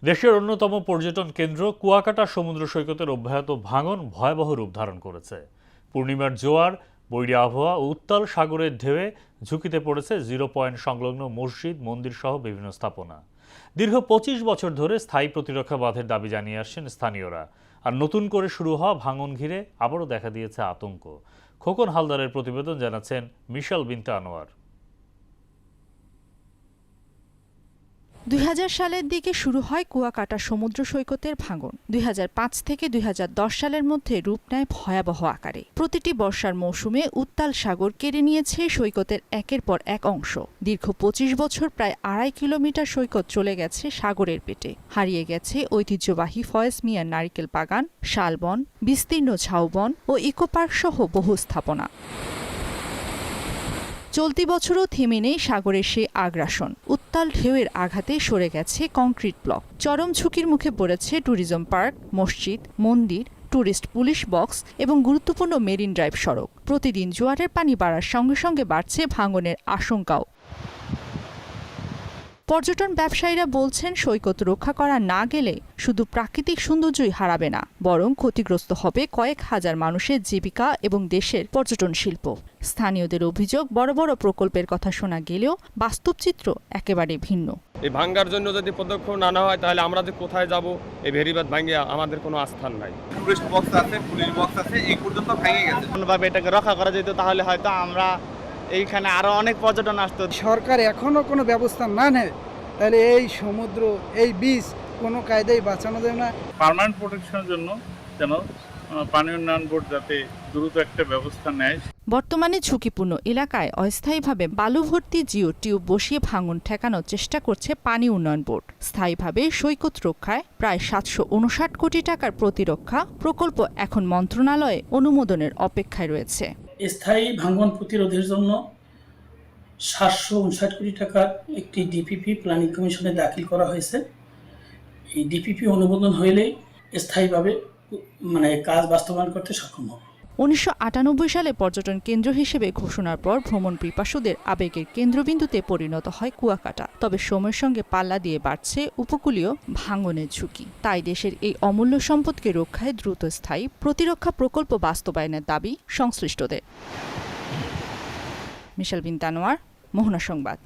দেশের অন্যতম পর্যটন কেন্দ্র কুয়াকাটা সমুদ্র সৈকতের অব্যাহত ভাঙন ভয়াবহ রূপ ধারণ করেছে। পূর্ণিমার জোয়ার, বৈরী আবহাওয়া ও উত্তাল সাগরের ঢেউয়ে ঝুঁকিতে পড়েছে জিরো পয়েন্ট সংলগ্ন মসজিদ, মন্দির সহ বিভিন্ন স্থাপনা। দীর্ঘ ২৫ বছর ধরে স্থায়ী প্রতিরক্ষা বাঁধের দাবি জানিয়ে আসছেন স্থানীয়রা। আর নতুন করে শুরু হওয়া ভাঙন ঘিরে আবারও দেখা দিয়েছে আতঙ্ক। খোকন হালদারের প্রতিবেদন, জানাচ্ছেন মিশেল বিনতে আনোয়ার। ২০০০ সালের দিকে শুরু হয় কুয়াকাটা সমুদ্র সৈকতের ভাঙন। ২০০৫ থেকে ২০১০ সালের মধ্যে রূপ নেয় ভয়াবহ আকারে। প্রতিটি বর্ষার মৌসুমে উত্তাল সাগর কেড়ে নিয়েছে সৈকতের একের পর এক অংশ। দীর্ঘ ২৫ বছর প্রায় ২.৫ কিলোমিটার সৈকত চলে গেছে সাগরের পেটে। হারিয়ে গেছে ঐতিহ্যবাহী ফয়েজ মিয়ার নারিকেল বাগান, শালবন, বিস্তীর্ণ ঝাউবন ও ইকো পার্ক সহ বহু স্থাপনা। চলতি বছরও থেমে নেই সাগরের সেই আগ্রাসন। উত্তাল ঢেউয়ের আঘাতে সরে গেছে কংক্রিট ব্লক। চরম ঝুঁকির মুখে পড়েছে ট্যুরিজম পার্ক, মসজিদ, মন্দির, ট্যুরিস্ট পুলিশ বক্স এবং গুরুত্বপূর্ণ মেরিন ড্রাইভ সড়ক। প্রতিদিন জোয়ারের পানি বাড়ার সঙ্গে সঙ্গে বাড়ছে ভাঙনের আশঙ্কাও। পর্যটন ব্যবসায়ীরা বলছেন, সৈকত রক্ষা করা না গেলে শুধু প্রাকৃতিক সৌন্দর্যই হারাবে না, বরং ক্ষতিগ্রস্ত হবে কয়েক হাজার মানুষের জীবিকা এবং দেশের পর্যটন শিল্প। স্থানীয়দের অভিযোগ, বড় বড় প্রকল্পের কথা শোনা গেলেও বাস্তব চিত্র একেবারে ভিন্ন। এই ভাঙ্গার জন্য যদি পদক্ষেপ না নেওয়া হয় তাহলে আমরা যে কোথায় যাব, এই ভেরিবাদ ভাঙিয়ে আমাদের কোনো আস্থান নাই। টুরিস্ট বক্স আছে, পুলিশ বক্স আছে, এই পর্যন্ত ভেঙে গেছে। কোনোভাবে এটাকে রক্ষা করা যেত তাহলে হয়তো আমরা এইখানে আরো অনেক পর্যটন আসতো। সরকার এখনো কোনো ব্যবস্থা না নেয় তাহলে এই সমুদ্র, এই বীজ কোনো কায়দায় বাঁচানো যাবে না। পার্মানেন্ট প্রোটেকশনের জন্য যেন পানি উন্নয়ন বোর্ড যাতে দ্রুত একটা ব্যবস্থা নেয়। বর্তমানে ঝুঁকিপূর্ণ এলাকায় অস্থায়ীভাবে বালু ভর্তি জিও টিউব বসিয়ে ভাঙন ঠেকানোর চেষ্টা করছে পানি উন্নয়ন বোর্ড। স্থায়ীভাবে সৈকত রক্ষায় প্রায় ৭৫৯ কোটি টাকার প্রতিরক্ষা প্রকল্প এখন মন্ত্রণালয়ে অনুমোদনের অপেক্ষায় রয়েছে। স্থায়ী ভাঙন প্রতিরোধের জন্য ৭৫৯ কোটি টাকার একটি ডিপিপি প্ল্যানিং কমিশনে দাখিল করা হয়েছে। এই ডিপিপি অনুমোদন হইলেই স্থায়ীভাবে কাজ বাস্তবায়ন করতে সক্ষম হবে। ১৯৯৮ সালে পর্যটন কেন্দ্র হিসেবে ঘোষণার পর ভ্রমণ পিপাসুদের আবেগের কেন্দ্রবিন্দুতে পরিণত হয় কুয়াকাটা। তবে সময়ের সঙ্গে পাল্লা দিয়ে বাড়ছে উপকূলীয় ভাঙনের ঝুঁকি। তাই দেশের এই অমূল্য সম্পদকে রক্ষায় দ্রুত স্থায়ী প্রতিরক্ষা প্রকল্প বাস্তবায়নের দাবি সংশ্লিষ্টদের। মিশেল বিনতে আনোয়ার, মোহনা সংবাদ।